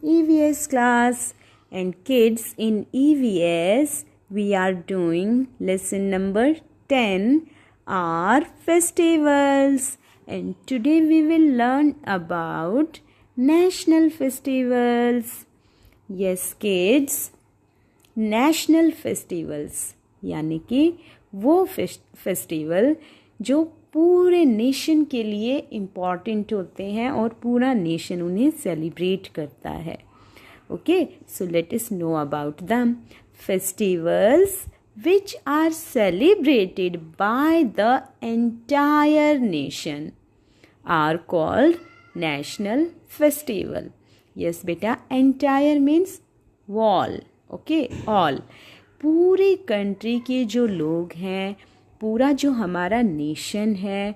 EVS class. And kids, in EVS, we are doing lesson number 10, our festivals. And today we will learn about national festivals. Yes kids, national festivals यानी कि वो festival जो पूरे nation के लिए important होते हैं और पूरा नेशन उन्हें सेलिब्रेट करता है. Okay, so let us know about them. Festivals which are celebrated by the entire nation are called national festival. Yes beta, entire means all. Okay, all. पूरे कंट्री के जो लोग हैं, पूरा जो हमारा नेशन है,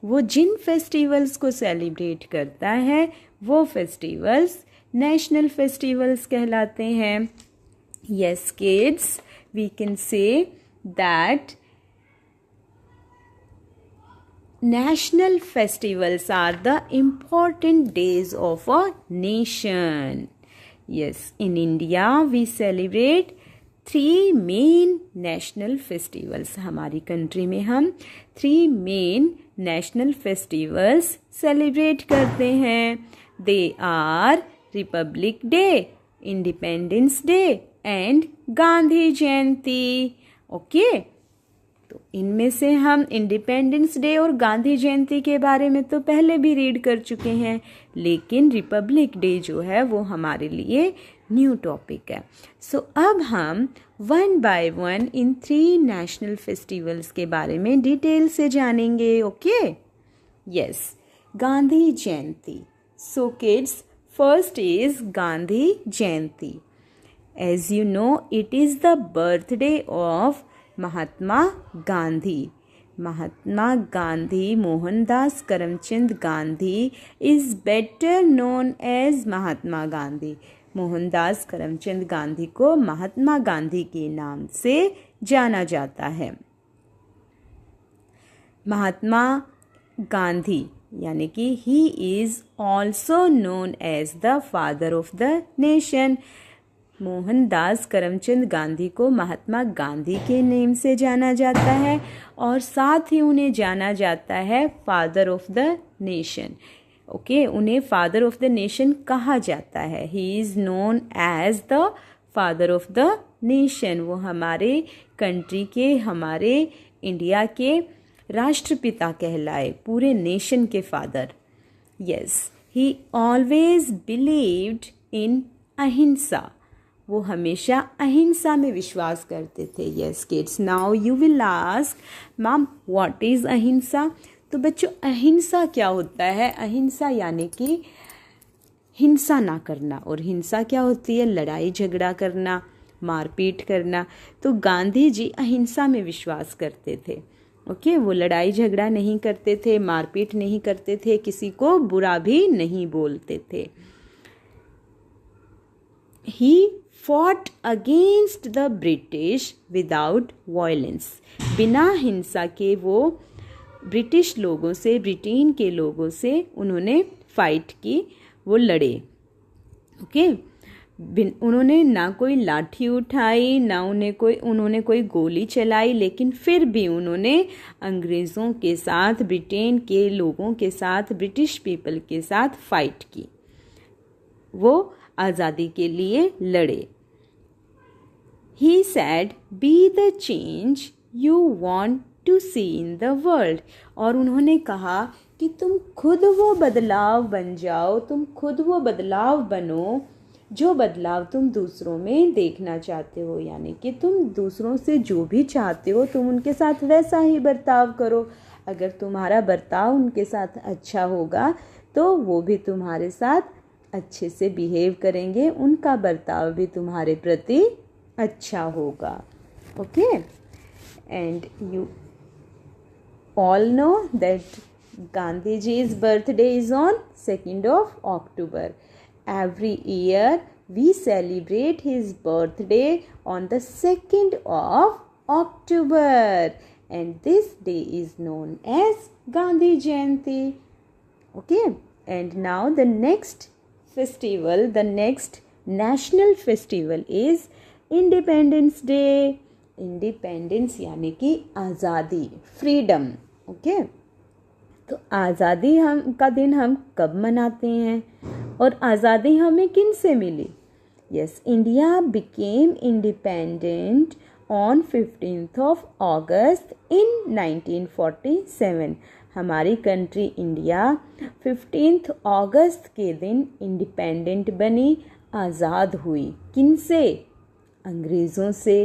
वो जिन फेस्टिवल्स को सेलिब्रेट करता है वो फेस्टिवल्स नेशनल फेस्टिवल्स कहलाते हैं. Yes kids, we can say that national festivals are the important days of a nation. Yes, in India we celebrate 3 main national festivals. हमारी कंट्री में हम 3 main national festivals celebrate करते हैं. They are Republic Day, Independence Day and Gandhi Jayanti. Okay, तो इनमें से हम independence day और गांधी जयंती के बारे में तो पहले भी रीड कर चुके हैं, लेकिन रिपब्लिक डे जो है वो हमारे लिए न्यू टॉपिक है. सो अब हम one by one in 3 national festivals के बारे में डिटेल से जानेंगे. Okay, yes, Gandhi Jayanti. So kids, first is Gandhi Jayanti. As you know, it is the birthday of Mahatma Gandhi. Mahatma Gandhi, Mohandas Karamchand Gandhi is better known as Mahatma Gandhi. Mohandas Karamchand Gandhi को महात्मा गांधी के नाम से जाना जाता है. महात्मा गांधी यानी कि he is also known as the father of the nation. Mohandas Karamchand Gandhi को महात्मा गांधी के नेम से जाना जाता है और साथ ही उन्हें जाना जाता है father of the nation. Okay, उन्हें फादर ऑफ द नेशन कहा जाता है. He is known as the father of the nation. वो हमारे कंट्री के, हमारे इंडिया के राष्ट्रपिता कहलाए, पूरे नेशन के father. Yes, he always believed in अहिंसा. वो हमेशा अहिंसा में विश्वास करते थे. Yes kids, now you will ask ma'am what is अहिंसा. तो बच्चों, अहिंसा क्या होता है? अहिंसा यानी कि हिंसा ना करना. और हिंसा क्या होती है? लड़ाई झगड़ा करना, मारपीट करना. तो गांधी जी अहिंसा में विश्वास करते थे. ओके, वो लड़ाई झगड़ा नहीं करते थे, मारपीट नहीं करते थे, किसी को बुरा भी नहीं बोलते थे. He fought against the British without violence. बिना हिंसा के वो ब्रिटिश लोगों से, ब्रिटेन के लोगों से उन्होंने फाइट की, वो लड़े. ओके, उन्होंने ना कोई लाठी उठाई, ना उन्होंने कोई गोली चलाई, लेकिन फिर भी उन्होंने अंग्रेज़ों के साथ, ब्रिटेन के लोगों के साथ, ब्रिटिश पीपल के साथ फाइट की. वो आज़ादी के लिए लड़े. He said, "Be the change you want to see in the world." और उन्होंने कहा कि तुम खुद वो बदलाव बन जाओ, तुम खुद वो बदलाव बनो जो बदलाव तुम दूसरों में देखना चाहते हो. यानी कि तुम दूसरों से जो भी चाहते हो, तुम उनके साथ वैसा ही बर्ताव करो. अगर तुम्हारा बर्ताव उनके साथ अच्छा होगा तो वो भी तुम्हारे साथ अच्छे से बिहेव करेंगे, उनका बर्ताव भी तुम्हारे प्रति अच्छा होगा. Okay, and you all know that Gandhi जी's birthday is on 2nd of October. Every year we celebrate his birthday on the 2nd of October, and this day is known as Gandhi Jayanti. Okay, and now the next festival, the next national festival is Independence Day. Independence यानी कि आज़ादी, freedom. Okay, तो आज़ादी हम का दिन हम कब मनाते हैं और आज़ादी हमें किन से मिली? Yes, India became independent on 15th of August in 1947. हमारी कंट्री इंडिया 15th अगस्त के दिन इंडिपेंडेंट बनी, आज़ाद हुई. किन से? अंग्रेज़ों से.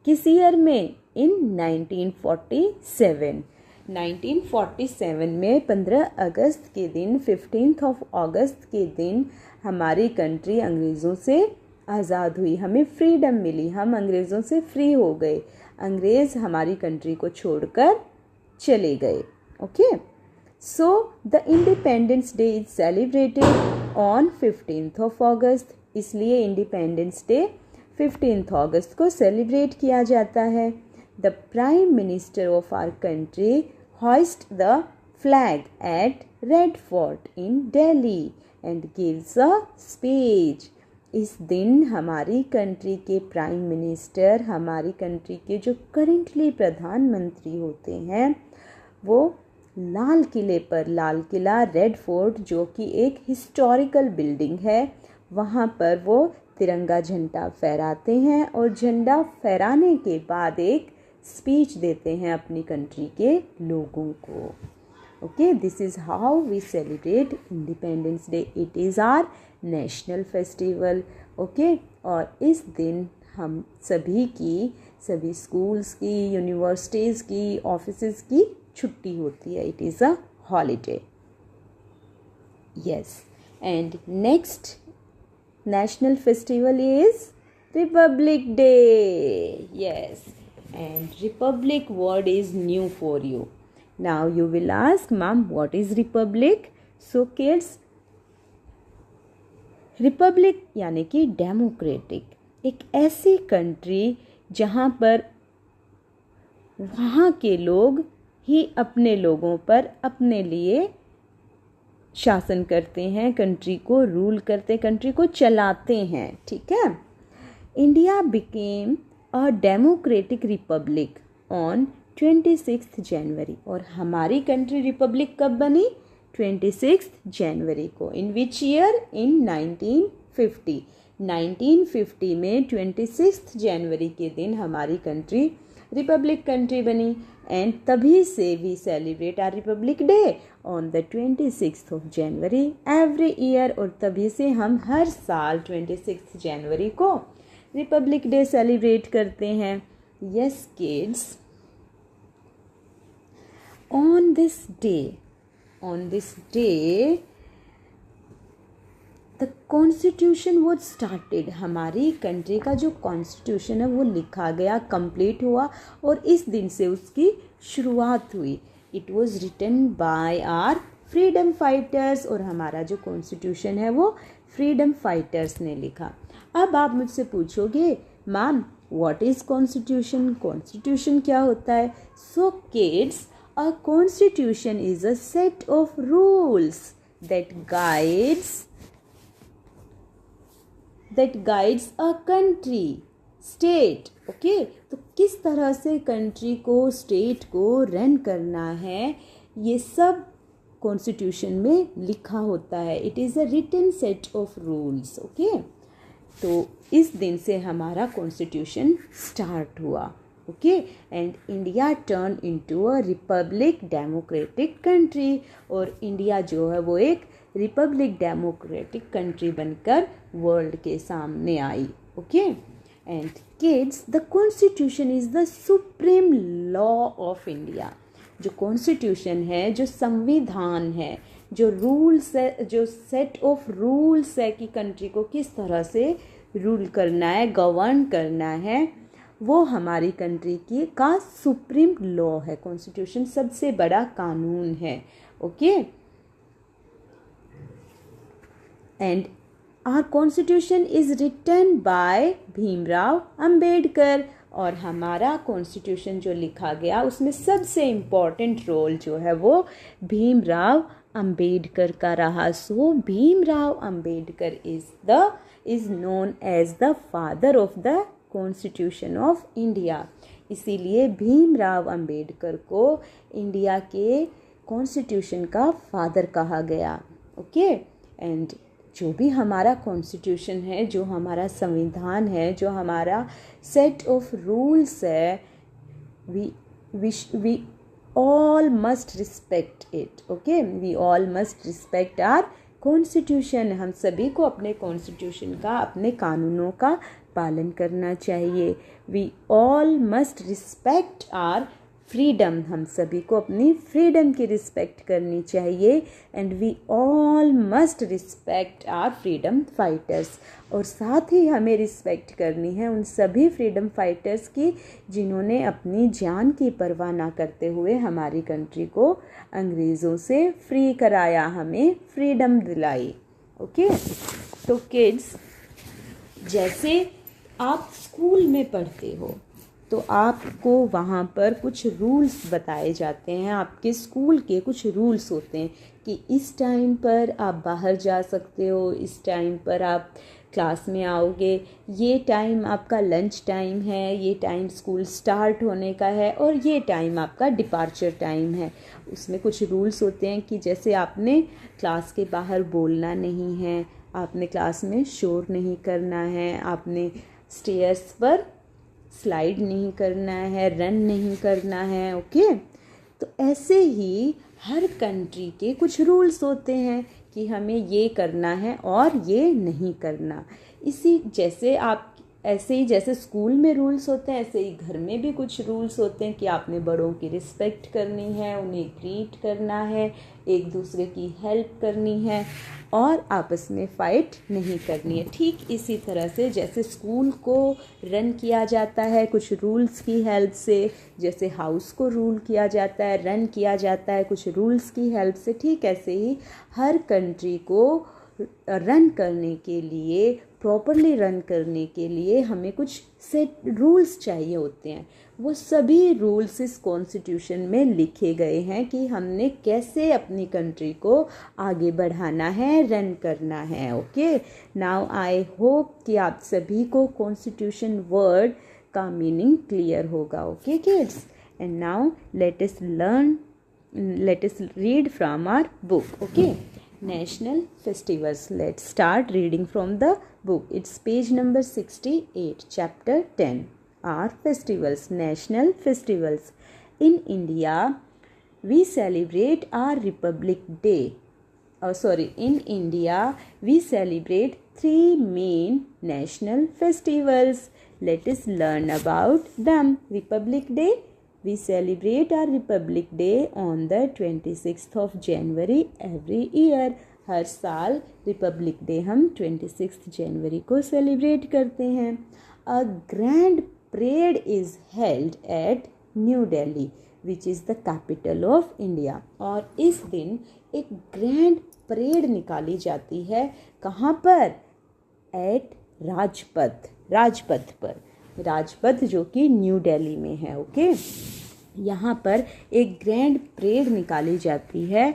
किस ईयर में? इन 1947. 1947 में 15 अगस्त के दिन, 15th of August के दिन हमारी कंट्री अंग्रेज़ों से आज़ाद हुई, हमें फ्रीडम मिली, हम अंग्रेज़ों से फ्री हो गए. अंग्रेज़ हमारी कंट्री को छोड़कर चले गए. Okay, so the independence day is celebrated on 15th of August. इसलिए इंडिपेंडेंस डे 15th अगस्त को सेलिब्रेट किया जाता है. The prime minister of our country hoist the flag at Red Fort in Delhi and gives a speech. इस दिन हमारी country के प्राइम मिनिस्टर, हमारी कंट्री के जो करेंटली प्रधानमंत्री होते हैं, वो लाल किले पर, लाल किला रेड फोर्ट जो कि एक हिस्टोरिकल बिल्डिंग है, वहाँ पर वो तिरंगा झंडा फहराते हैं और झंडा फहराने के बाद एक स्पीच देते हैं अपनी कंट्री के लोगों को. Okay, this is how we celebrate independence day. It is our national festival. Okay, और इस दिन हम सभी स्कूल्स की, यूनिवर्सिटीज़ की, ऑफिसेज़ की छुट्टी होती है. It is a holiday. Yes, and next national festival is Republic Day. Yes, and Republic word is new for you. Now you will ask, Mom, what is Republic? So kids, Republic यानी कि democratic, एक ऐसी country जहाँ पर वहाँ के लोग ही अपने लोगों पर अपने लिए शासन करते हैं, कंट्री को रूल करते, कंट्री को चलाते हैं. ठीक है. India became a democratic Republic on 26th जनवरी. और हमारी कंट्री रिपब्लिक कब बनी? 26th जनवरी को. इन विच ईयर? इन 1950. 1950 में 26th जनवरी के दिन हमारी कंट्री रिपब्लिक कंट्री बनी. एंड तभी से we celebrate our republic day on the 26th of January every year. और तभी से हम हर साल 26th जनवरी को रिपब्लिक डे सेलिब्रेट करते हैं. Yes kids, on this day the constitution was started. हमारी कंट्री का जो कॉन्स्टिट्यूशन है वो लिखा गया, कंप्लीट हुआ और इस दिन से उसकी शुरुआत हुई. It was written by our freedom fighters. और हमारा जो कॉन्स्टिट्यूशन है वो फ्रीडम फाइटर्स ने लिखा. अब आप मुझसे पूछोगे, ma'am what is constitution? Constitution क्या होता है? So kids, a constitution is a set of rules that guides a country, state. Okay, तो किस तरह से कंट्री को, स्टेट को रन करना है, ये सब कॉन्स्टिट्यूशन में लिखा होता है. It is a written set of rules. Okay, तो इस दिन से हमारा कॉन्स्टिट्यूशन स्टार्ट हुआ. Okay, and India turn into a republic democratic country. और इंडिया जो है वो एक रिपब्लिक डेमोक्रेटिक कंट्री बनकर वर्ल्ड के सामने आई. Okay, and kids, the constitution is the supreme law of India. जो कॉन्स्टिट्यूशन है, जो संविधान है, जो रूल्स है, जो सेट ऑफ रूल्स है कि कंट्री को किस तरह से रूल करना है, गवर्न करना है, वो हमारी कंट्री की का सुप्रीम लॉ है. कॉन्स्टिट्यूशन सबसे बड़ा कानून है. Okay, and our constitution is written by Bhimrao Ambedkar. और हमारा कॉन्स्टिट्यूशन जो लिखा गया उसमें सबसे इम्पॉर्टेंट रोल जो है वो भीमराव अंबेडकर का रहा। So Bhimrao Ambedkar is known as the father of the constitution of India. इसीलिए भीमराव अंबेडकर को इंडिया के कॉन्स्टिट्यूशन का फादर कहा गया। ओके, एंड जो भी हमारा कॉन्स्टिट्यूशन है, जो हमारा संविधान है, जो हमारा सेट ऑफ रूल्स है, we all must respect it. Okay, we all must respect our constitution. हम सभी को अपने कॉन्स्टिट्यूशन का, अपने कानूनों का पालन करना चाहिए। We all must respect our freedom. हम सभी को अपनी फ्रीडम की रिस्पेक्ट करनी चाहिए। And we all must respect our freedom fighters. और साथ ही हमें रिस्पेक्ट करनी है उन सभी फ्रीडम फाइटर्स की जिन्होंने अपनी जान की परवाह ना करते हुए हमारी कंट्री को अंग्रेज़ों से फ्री कराया, हमें फ्रीडम दिलाई। ओके, तो किड्स, जैसे आप स्कूल में पढ़ते हो तो आपको वहाँ पर कुछ रूल्स बताए जाते हैं। आपके स्कूल के कुछ रूल्स होते हैं कि इस टाइम पर आप बाहर जा सकते हो, इस टाइम पर आप क्लास में आओगे, ये टाइम आपका लंच टाइम है, ये टाइम स्कूल स्टार्ट होने का है, और ये टाइम आपका डिपार्चर टाइम है। उसमें कुछ रूल्स होते हैं कि जैसे आपने क्लास के बाहर बोलना नहीं है, आपने क्लास में शोर नहीं करना है, आपने स्टेयर्स पर स्लाइड नहीं करना है, रन नहीं करना है। ओके, तो ऐसे ही हर कंट्री के कुछ रूल्स होते हैं कि हमें ये करना है और ये नहीं करना। इसी जैसे आप ऐसे ही जैसे स्कूल में रूल्स होते हैं, ऐसे ही घर में भी कुछ रूल्स होते हैं कि आपने बड़ों की रिस्पेक्ट करनी है, उन्हें ग्रीट करना है, एक दूसरे की हेल्प करनी है और आपस में फ़ाइट नहीं करनी है। ठीक इसी तरह से जैसे स्कूल को रन किया जाता है कुछ रूल्स की हेल्प से, जैसे हाउस को रूल किया जाता है, रन किया जाता है कुछ रूल्स की हेल्प से, ठीक ऐसे ही हर कंट्री को रन करने के लिए, प्रॉपरली रन करने के लिए हमें कुछ सेट रूल्स चाहिए होते हैं। वो सभी रूल्स इस कॉन्स्टिट्यूशन में लिखे गए हैं कि हमने कैसे अपनी कंट्री को आगे बढ़ाना है, रन करना है। ओके, नाउ आई होप कि आप सभी को कॉन्स्टिट्यूशन वर्ड का मीनिंग क्लियर होगा। Okay kids, and now let us read from our book. Okay, National Festivals. Let's start reading from the book. It's page number 68, chapter 10. Our festivals, national festivals. In India, we celebrate our Republic Day. In India, we celebrate 3 main national festivals. Let us learn about them. Republic Day. We celebrate our Republic Day on the 26th of January every year. हर साल Republic day हम 26 जनवरी को celebrate करते हैं। A grand parade is held at New Delhi, which is the capital of India. और इस दिन एक grand parade निकाली जाती है। कहाँ पर? एट राजपथ पर, राजपथ जो कि न्यू दिल्ली में है। ओके, यहाँ पर एक ग्रैंड परेड निकाली जाती है।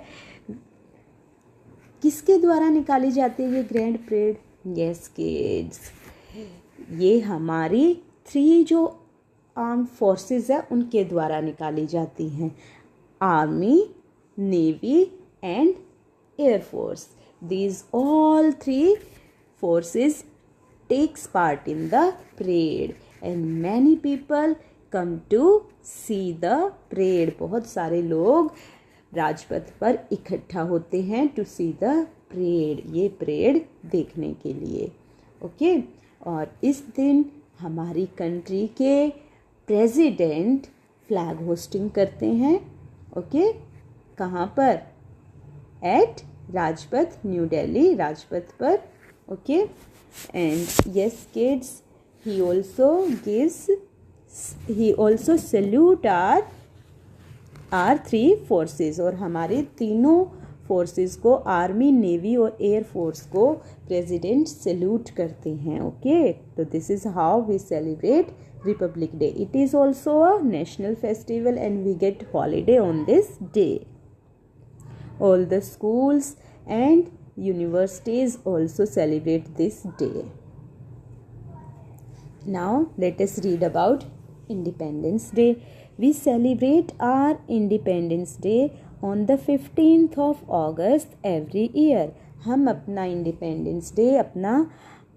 किसके द्वारा निकाली जाती है ये ग्रैंड परेड? यस किड्स, ये हमारी 3 जो आर्म फोर्सेस है उनके द्वारा निकाली जाती हैं। Army, navy and air force. These all 3 forces takes part in the parade and many people come to see the parade. बहुत सारे लोग राजपथ पर इकट्ठा होते हैं to see the parade, ये परेड देखने के लिए। ओके, और इस दिन हमारी कंट्री के प्रेसिडेंट फ्लैग होस्टिंग करते हैं। ओके, कहाँ पर? एट राजपथ, न्यू दिल्ली, राजपथ पर। Okay, and yes kids, he also salute our 3 forces, और हमारे तीनों फोर्सेस को, आर्मी, नेवी और एयर फोर्स को प्रेसिडेंट सैल्यूट करते हैं। ओके, तो this is how we celebrate republic day. It is also a national festival and we get holiday on this day. All the schools and universities also celebrate this day. Now let us read about Independence Day. We celebrate our Independence Day on the 15th of August every year. हम अपना independence day, अपना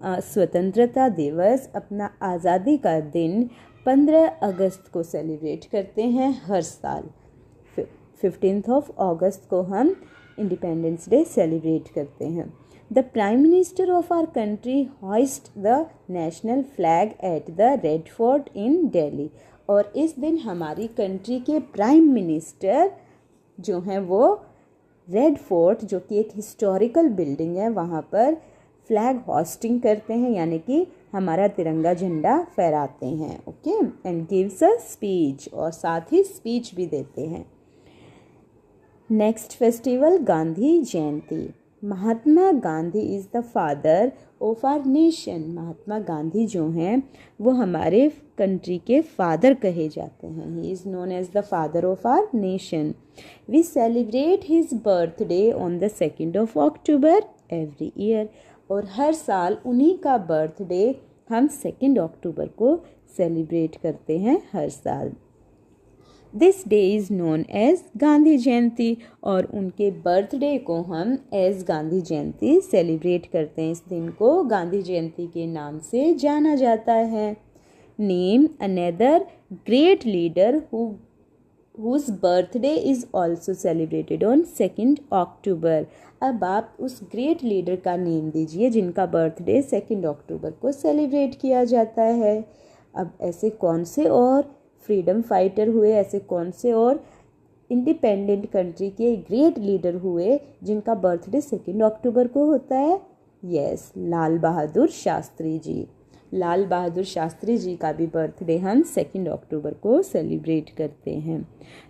स्वतंत्रता दिवस, अपना आज़ादी का दिन 15 अगस्त को सेलिब्रेट करते हैं हर साल। 15th of August को हम इंडिपेंडेंस डे सेलिब्रेट करते हैं। The prime minister of our country hoist the national flag at the red fort in Delhi. और इस दिन हमारी कंट्री के प्राइम मिनिस्टर जो हैं वो रेड फोर्ट, जो कि एक हिस्टोरिकल बिल्डिंग है, वहाँ पर फ्लैग होस्टिंग करते हैं, यानी कि हमारा तिरंगा झंडा फहराते हैं। Okay, and gives a speech, और साथ ही स्पीच भी देते हैं। Next festival Gandhi Jayanti. Mahatma Gandhi is the father of our nation. Mahatma Gandhi जो हैं वो हमारे कंट्री के फादर कहे जाते हैं। He is known as the father of our nation. We celebrate his birthday on the 2nd of October every year. और हर साल उन्हीं का बर्थडे हम 2 अक्टूबर को सेलिब्रेट करते हैं हर साल। This day is known as Gandhi Jayanti. और उनके बर्थडे को हम एज गांधी जयंती सेलिब्रेट करते हैं। इस दिन को गांधी जयंती के नाम से जाना जाता है। Name another great leader whose birthday is also celebrated on 2nd October। अब आप उस ग्रेट लीडर का नेम दीजिए जिनका बर्थडे 2 अक्टूबर को सेलिब्रेट किया जाता है। अब ऐसे कौन से और फ्रीडम फाइटर हुए, ऐसे कौन से और इंडिपेंडेंट कंट्री के ग्रेट लीडर हुए जिनका बर्थडे 2 अक्टूबर को होता है? यस, लाल बहादुर शास्त्री जी। लाल बहादुर शास्त्री जी का भी बर्थडे हम 2 अक्टूबर को सेलिब्रेट करते हैं।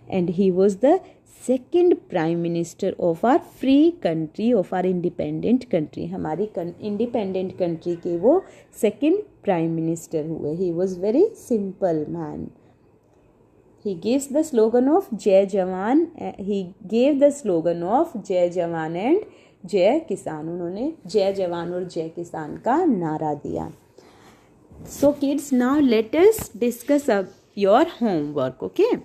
And he was the 2nd prime minister of our free country, of our independent country. हमारी इंडिपेंडेंट कंट्री के वो 2nd प्राइम मिनिस्टर हुए। He was very simple man. He gives the slogan of जय जवान। He gave the slogan of जय जवान and जय किसान। उन्होंने जय जवान और जय किसान का नारा दिया। So kids, now let us discuss your homework, okay?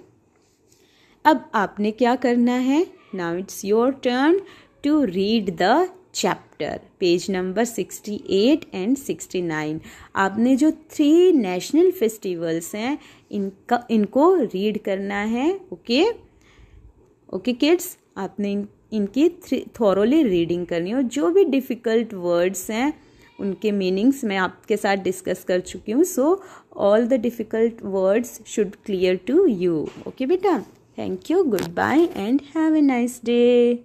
अब आपने क्या करना है? Now it's your turn to read the chapter, page number 68 and 69। आपने जो 3 नेशनल फेस्टिवल्स हैं इनको रीड करना है। ओके ओके किड्स, आपने इनकी थॉरोली रीडिंग करनी है। और जो भी डिफ़िकल्ट वर्ड्स हैं उनके मीनिंग्स मैं आपके साथ डिस्कस कर चुकी हूँ। So all the difficult words should clear to you. Okay बेटा, thank you, good bye and have a nice day.